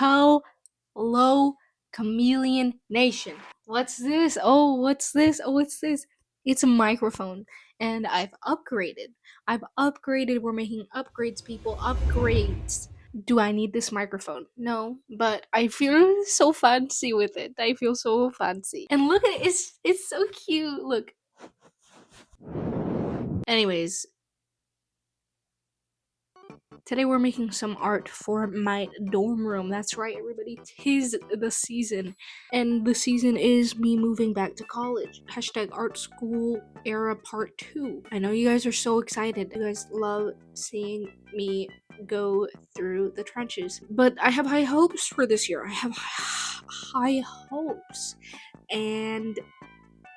Hello, Chameleon Nation. What's this? Oh, what's this? Oh, what's this? It's a microphone, and I've upgraded. We're making upgrades, people. Upgrades. Do I need this microphone? No, but I feel so fancy with it. I feel so fancy. And look at it. It's so cute. Look. Anyways, today we're making some art for my dorm room. That's right, everybody. 'Tis the season. And the season is me moving back to college. Hashtag art school era part 2. I know you guys are so excited. You guys love seeing me go through the trenches. But I have high hopes for this year. I have high hopes. And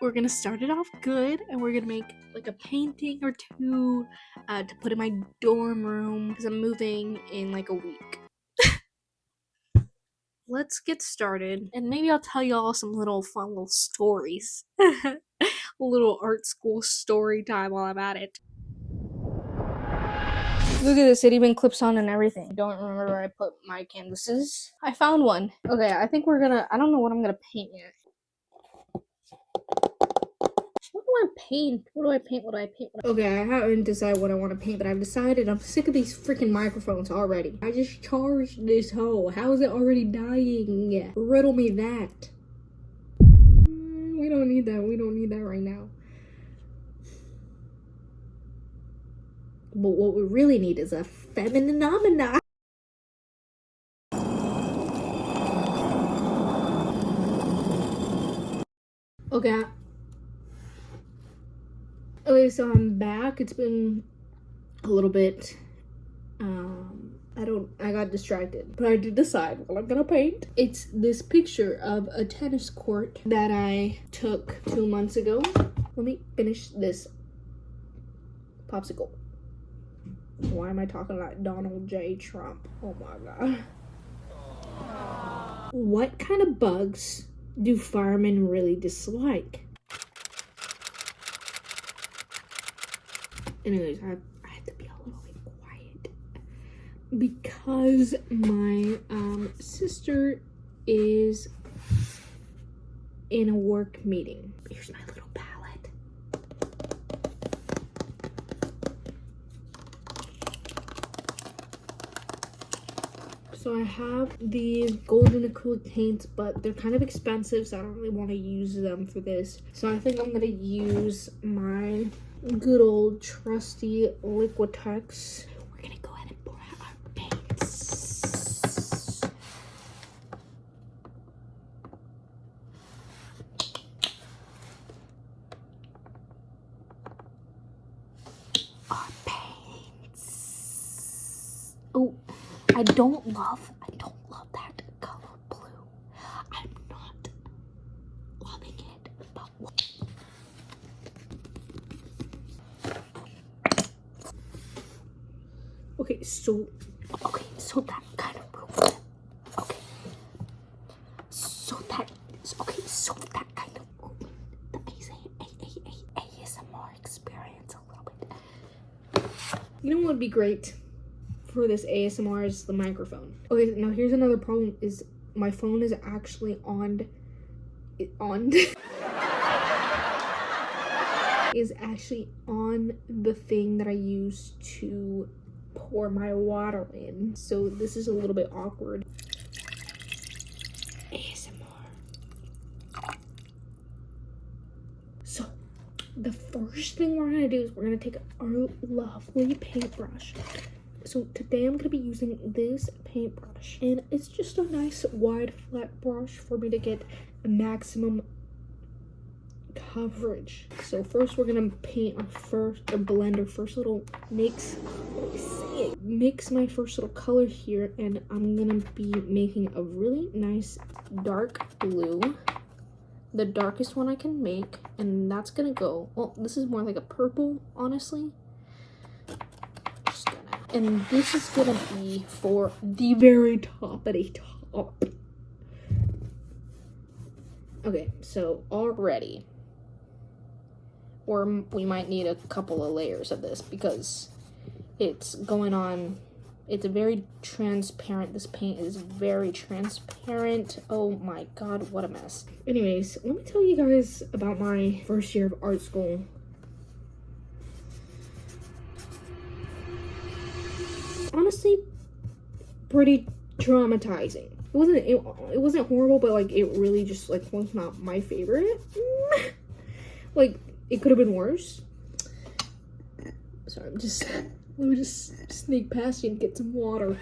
we're gonna start it off good, and we're gonna make like a painting or two to put in my dorm room because I'm moving in like a week. Let's get started, and maybe I'll tell you all some little fun little stories. A little art school story time while I'm at it. Look at this, it even clips on and everything. I don't remember where I put my canvases. I found one. Okay, I think I don't know what I'm gonna paint yet. What do I paint? Okay, I haven't decided what I want to paint, but I've decided I'm sick of these freaking microphones already. I just charged this hoe. How is it already dying? Riddle me that. We don't need that. We don't need that right now. But what we really need is a phenomenon. Okay, so I'm back. It's been a little bit, I got distracted, but I did decide what I'm gonna paint. It's this picture of a tennis court that I took 2 months ago. Let me finish this popsicle. Why am I talking like Donald J. Trump? Oh my god. What kind of bugs do firemen really dislike? Anyways, I have to be a little bit quiet because my sister is in a work meeting. Here's my little palette. So I have these golden acrylic paints, but they're kind of expensive, so I don't really want to use them for this. So I think I'm gonna use my good old trusty Liquitex. We're gonna go ahead and pour out our paints. Our paints. Oh, I don't love that color blue. I'm not loving it, but okay, so that kind of ruined it. So that kind of ruined the ASMR experience a little bit. You know what would be great for this ASMR is the microphone. Okay, now here's another problem: is my phone is actually is actually on the thing that I use to pour my water in. So this is a little bit awkward. ASMR. So the first thing we're gonna do is we're gonna take our lovely paintbrush. So today I'm gonna be using this paintbrush, and it's just a nice wide flat brush for me to get maximum coverage. So first we're gonna paint blend our first little mix my first little color here, and I'm gonna be making a really nice dark blue, the darkest one I can make, and that's gonna go, well, this is more like a purple, honestly. And this is gonna be for the very top at a top. Okay, so already, or we might need a couple of layers of this because it's going on It's very transparent. This paint is very transparent. Oh my god, what a mess. Anyways, let me tell you guys about my first year of art school. Honestly, pretty traumatizing. It wasn't horrible, but like it really just like was not my favorite. Like it could have been worse. Sorry, let me just sneak past you and get some water.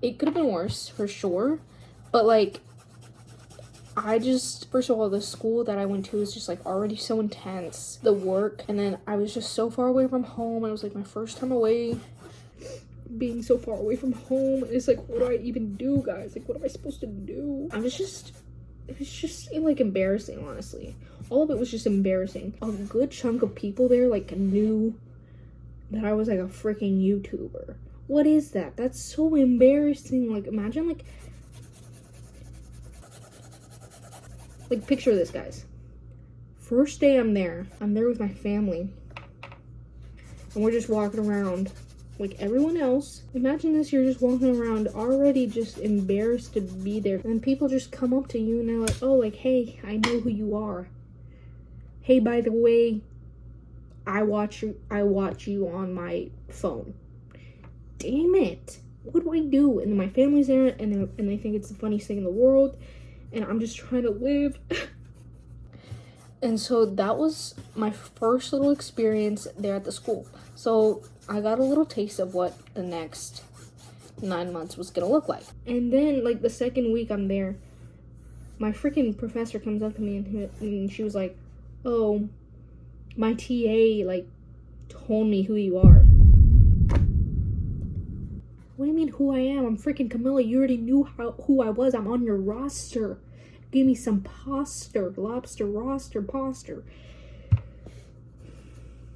It could have been worse for sure, but like first of all, the school that I went to was just like already so intense, the work, and then I was just so far away from home, and it was like my first time away, being so far away from home. It's like, what do I even do, guys? Like, what am I supposed to do? It was just like embarrassing, honestly. All of it was just embarrassing. A good chunk of people there like knew that I was like a freaking YouTuber. What is that? That's so embarrassing. Like, imagine like picture this, guys. First day I'm there with my family, and we're just walking around like everyone else. Imagine this, you're just walking around already just embarrassed to be there, and people just come up to you and they're like, oh, like, hey, I know who you are. Hey, by the way, I watch you on my phone. Damn it, what do I do? And then my family's there, and they think it's the funniest thing in the world, and I'm just trying to live. And so that was my first little experience there at the school. So I got a little taste of what the next 9 months was gonna look like. And then like the second week I'm there, my freaking professor comes up to me and she was like, oh, my TA like told me who you are. What do you mean who I am? I'm freaking Camilla. You already knew who I was. I'm on your roster. Give me some lobster roster poster.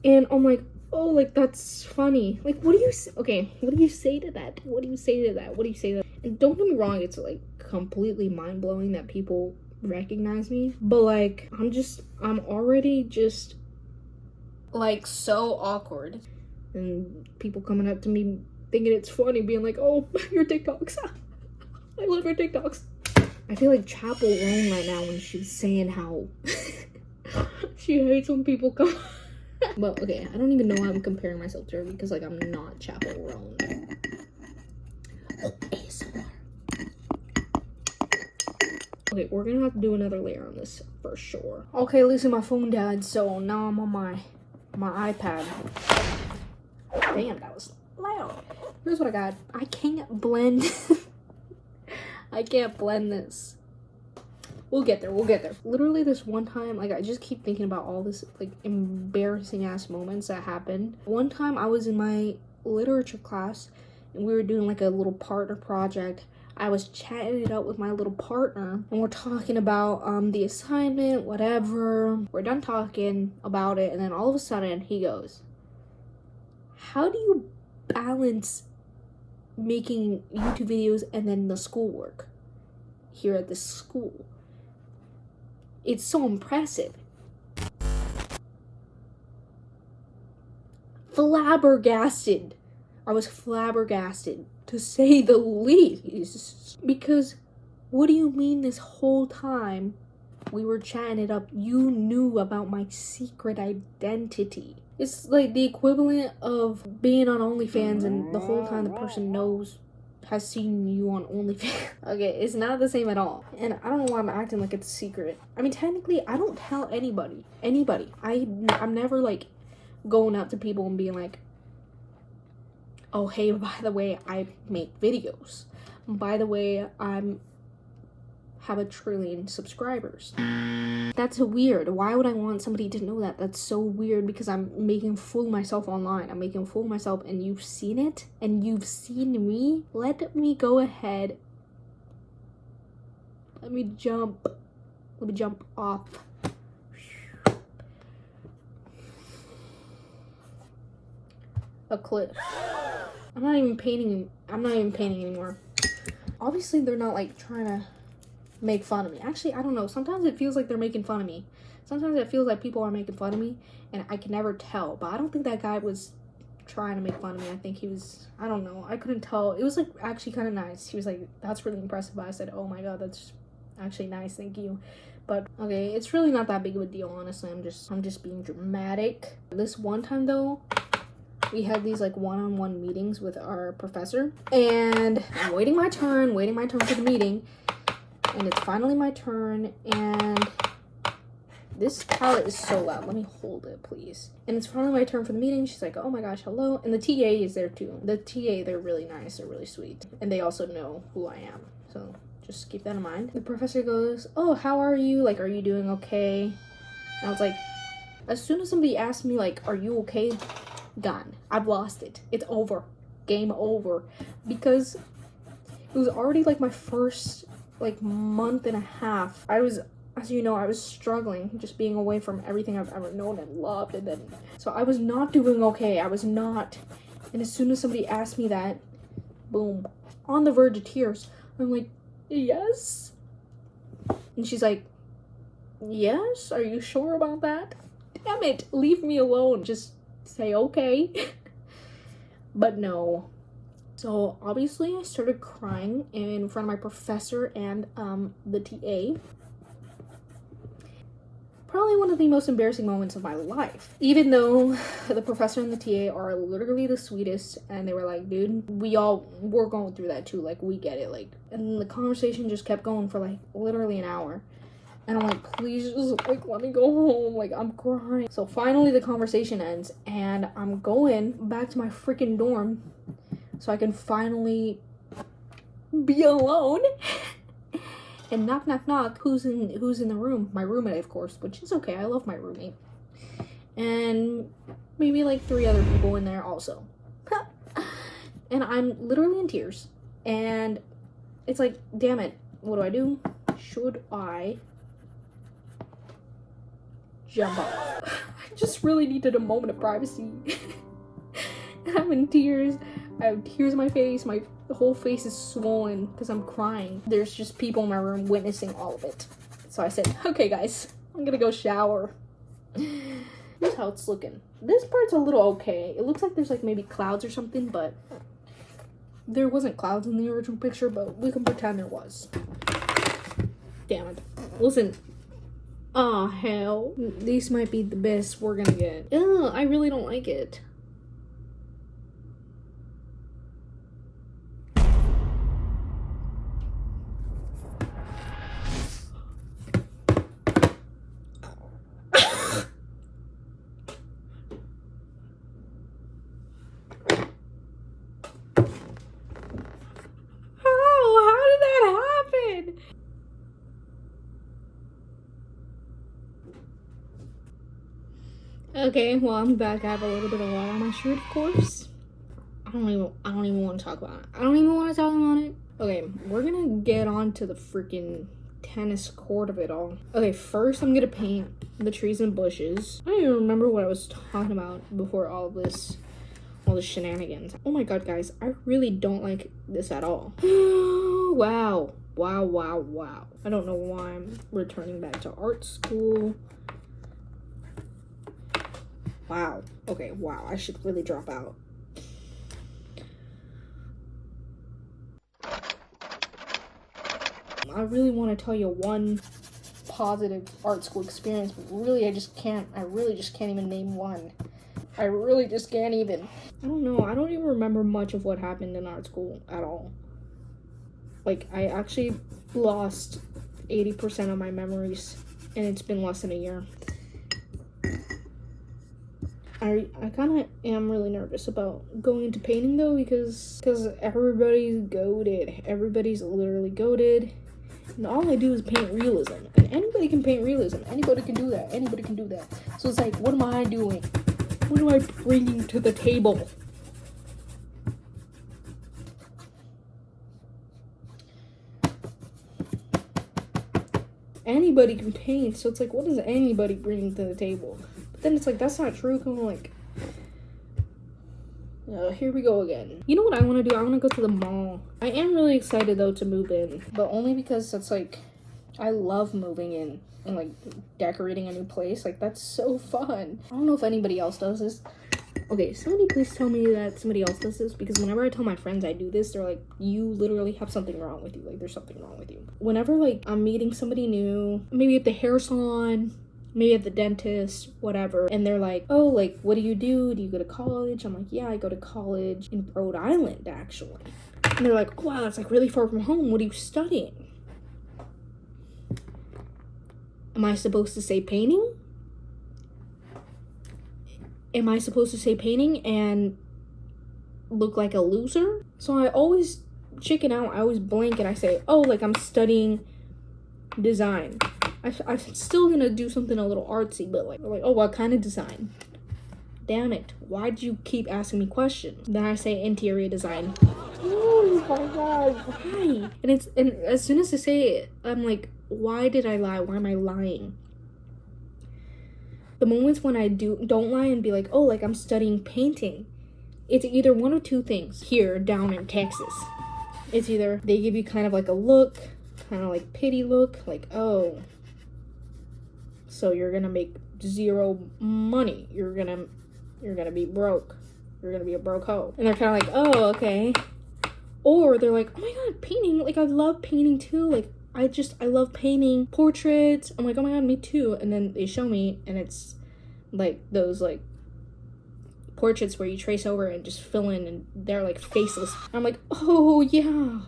And I'm like, oh, like that's funny. Like, what do you say to that? What do you say to that? And don't get me wrong, it's like completely mind-blowing that people recognize me, but like I'm already just like so awkward, and people coming up to me thinking it's funny, being like, oh, your TikToks. I love your TikToks. I feel like Chapel Roan right now when she's saying how she hates when people come. But okay, I don't even know why I'm comparing myself to her, because like I'm not Chapel Roan. ASMR. Okay, we're gonna have to do another layer on this for sure. Okay, listen, my phone died, so now I'm on my iPad. Damn, that was loud. Here's what I got. I can't blend. I can't blend this. We'll get there. Literally this one time, like I just keep thinking about all this like embarrassing ass moments that happened. One time I was in my literature class and we were doing like a little partner project. I was chatting it up with my little partner and we're talking about the assignment, whatever. We're done talking about it, and then all of a sudden he goes, how do you balance making YouTube videos and then the schoolwork here at this school? It's so impressive. Flabbergasted. I was flabbergasted, to say the least. Because what do you mean this whole time we were chatting it up, you knew about my secret identity? It's like the equivalent of being on OnlyFans and the whole time the person has seen you on OnlyFans. Okay, it's not the same at all. And I don't know why I'm acting like it's a secret. I mean, technically, I don't tell anybody. I'm never like going up to people and being like, oh, hey, by the way, I make videos. By the way, have 1 trillion subscribers. That's weird. Why would I want somebody to know that? That's so weird, because I'm making a fool of myself online. I'm making a fool of myself, and you've seen it, and you've seen me. Let me go ahead. Let me jump off. A cliff. I'm not even painting anymore. Obviously, they're not like trying to make fun of me. Actually, I don't know. Sometimes it feels like they're making fun of me. Sometimes it feels like people are making fun of me, and I can never tell. But I don't think that guy was trying to make fun of me. I think he was, I don't know, I couldn't tell. It was like actually kind of nice. He was like, that's really impressive. But I said, oh my god, that's actually nice, thank you. But okay, it's really not that big of a deal, honestly. I'm just being dramatic. This one time though, we had these like one-on-one meetings with our professor, and I'm waiting my turn for the meeting, and it's finally my turn, and this palette is so loud. Let me hold it, please. And it's finally my turn for the meeting. She's like, oh my gosh, hello. And the TA is there too. The TA, they're really nice. They're really sweet. And they also know who I am. So just keep that in mind. The professor goes, oh, how are you? Like, are you doing okay? And I was like, as soon as somebody asked me, like, are you okay? Gone. I've lost it. It's over. Game over. Because it was already like my first like month and a half. As you know, I was struggling just being away from everything I've ever known and loved, and then so I was not doing okay. I was not. And as soon as somebody asked me that, boom, on the verge of tears, I'm like, yes. And she's like, yes, are you sure about that? Damn it, leave me alone. Just say okay. But no. So obviously I started crying in front of my professor and the TA. Probably one of the most embarrassing moments of my life. Even though the professor and the TA are literally the sweetest, and they were like, dude, we're going through that too, like, we get it, like, and the conversation just kept going for like literally an hour. And I'm like, please just like let me go home, like I'm crying. So finally the conversation ends, and I'm going back to my freaking dorm so I can finally be alone. And knock, knock, knock, who's in the room? My roommate, of course, which is okay. I love my roommate. And maybe like 3 other people in there also. And I'm literally in tears. And it's like, damn it, what do? Should I jump off? I just really needed a moment of privacy. I'm in tears. I have tears in my face. The whole face is swollen because I'm crying. There's just people in my room witnessing all of it. So I said, okay guys, I'm gonna go shower. Here's how it's looking. This part's a little okay. It looks like there's like maybe clouds or something, but there wasn't clouds in the original picture, but we can pretend there was. Damn it. Listen. Aw, hell. These might be the best we're gonna get. Ugh, I really don't like it. Okay, well, I'm back. I have a little bit of water on my shirt, of course. I don't even want to talk about it. I don't even want to talk about it. Okay, we're gonna get on to the freaking tennis court of it all. Okay, first I'm gonna paint the trees and bushes. I don't even remember what I was talking about before all the shenanigans. Oh my god, guys, I really don't like this at all. Wow. I don't know why I'm returning back to art school. Wow. Okay, wow. I should really drop out. I really want to tell you one positive art school experience, but really I really just can't even name one. I really just can't even. I don't know. I don't even remember much of what happened in art school at all. Like, I actually lost 80% of my memories, and it's been less than a year. I kind of am really nervous about going into painting though, because everybody's goated. Everybody's literally goated. And all I do is paint realism. And anybody can paint realism. Anybody can do that. Anybody can do that. So it's like, what am I doing? What am I bringing to the table? Anybody can paint. So it's like, what is anybody bringing to the table? But then it's like, that's not true. Kind of like, here we go again. You know what I want to do? I want to go to the mall. I am really excited though to move in, but only because that's like, I love moving in and like decorating a new place. Like, that's so fun. I don't know if anybody else does this, Okay, somebody please tell me that somebody else does this, because whenever I tell my friends I do this, they're like, you literally have something wrong with you. Like, there's something wrong with you. Whenever, like, I'm meeting somebody new, maybe at the hair salon, maybe at the dentist, whatever, and they're like, oh, like, what do you do? Do you go to college? I'm like, yeah, I go to college in Rhode Island, actually. And they're like, oh, wow, that's, like, really far from home. What are you studying? Am I supposed to say painting? Am I supposed to say painting and look like a loser? So I always chicken out. I always blank and I say, oh, like, I'm studying design. I'm still gonna do something a little artsy, but like, oh, what kind of design? Damn it. Why'd you keep asking me questions? Then I say interior design. Oh my god. Why? And as soon as I say it, I'm like, why did I lie? Why am I lying? The moments when I don't lie and be like, oh, like, I'm studying painting, it's either one of two things here down in Texas. It's either they give you kind of like a look, kind of like pity look, like, oh, so you're gonna make zero money, you're gonna be broke, you're gonna be a broke hoe, and they're kind of like, oh, okay. Or they're like, oh my god, painting, like, I love painting too, like, I love painting portraits. I'm like, oh my god, me too. And then they show me, and it's like those like portraits where you trace over and just fill in, and they're like faceless. I'm like, oh yeah,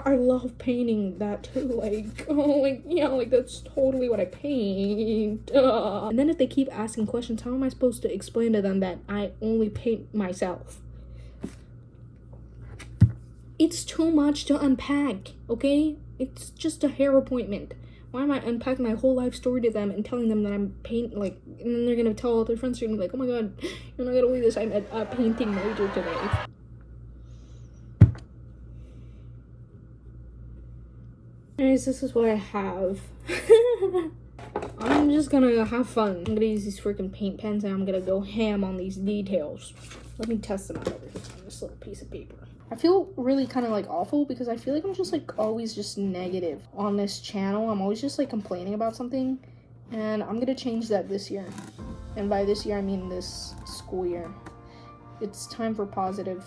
I love painting that too. Like, oh, like, yeah, like, that's totally what I paint. And then if they keep asking questions, how am I supposed to explain to them that I only paint myself? It's too much to unpack, okay? It's just a hair appointment. Why am I unpacking my whole life story to them and telling them that I'm like, and then they're gonna tell all their friends, they're gonna be like, oh my god, you're not gonna believe this, I'm at a painting major today. Anyways, this is what I have. I'm just gonna have fun. I'm gonna use these freaking paint pens and I'm gonna go ham on these details. Let me test them out over here on this little piece of paper. I feel really kind of like awful because I feel like I'm just like always just negative on this channel. I'm always just like complaining about something, and I'm gonna change that this year. And by this year, I mean this school year. It's time for positive.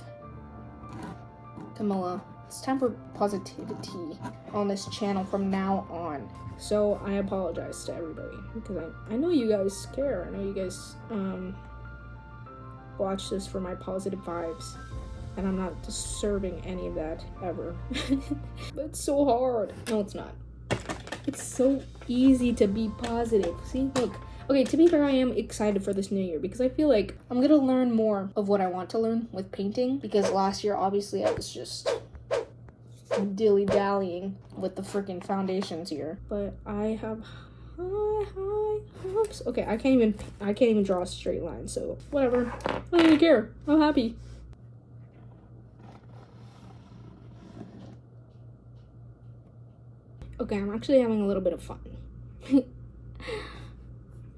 Camilla, it's time for positivity on this channel from now on. So I apologize to everybody because I know you guys care. I know you guys watch this for my positive vibes. And I'm not deserving any of that, ever. But it's so hard. No, it's not. It's so easy to be positive. See, look. Okay, to be fair, I am excited for this new year because I feel like I'm gonna learn more of what I want to learn with painting. Because last year, obviously, I was just dilly-dallying with the freaking foundations here. But I have high hopes. Okay, I can't even draw a straight line, so whatever. I don't even care. I'm happy. Okay, I'm actually having a little bit of fun.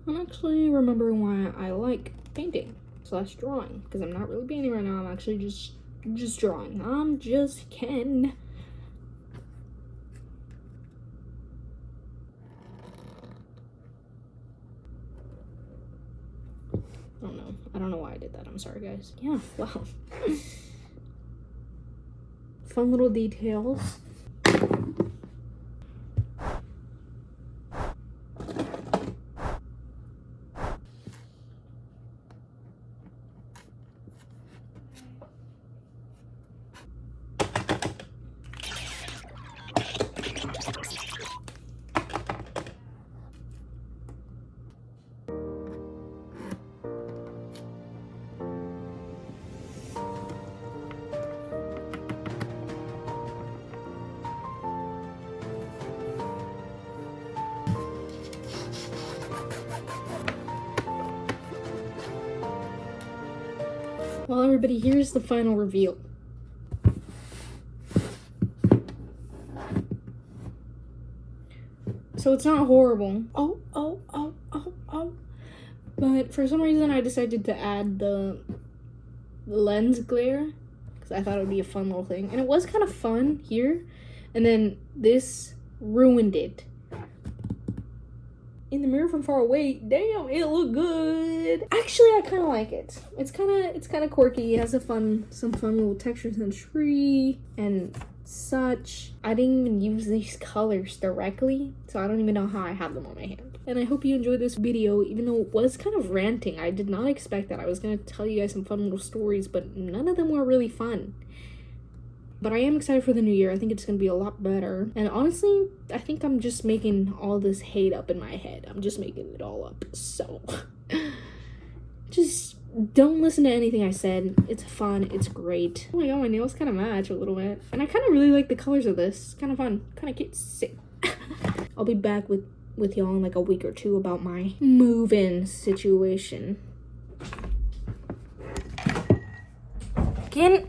I'm actually remembering why I like painting / drawing, because I'm not really painting right now. I'm actually just drawing. I'm just kidding. Oh no, I don't know why I did that. I'm sorry, guys. Yeah, wow. Fun little details. Well, everybody, here's the final reveal. So it's not horrible. Oh. But for some reason, I decided to add the lens glare because I thought it would be a fun little thing. And it was kind of fun here. And then this ruined it. in the mirror from far away, damn, it looked good. Actually, I kind of like it. It's kind of quirky. It has some fun little textures on the tree and such. I didn't even use these colors directly, so I don't even know how I have them on my hand. And I hope you enjoyed this video, even though it was kind of ranting. I did not expect that. I was gonna tell you guys some fun little stories, but none of them were really fun. But I am excited for the new year. I think it's gonna be a lot better. And honestly, I think I'm just making all this hate up in my head. I'm just making it all up. So just don't listen to anything I said. It's fun. It's great. Oh my god, my nails kind of match a little bit. And I kind of really like the colors of this. It's kind of fun. Kind of cute. Sick. I'll be back with y'all in like a week or two about my move-in situation. Again.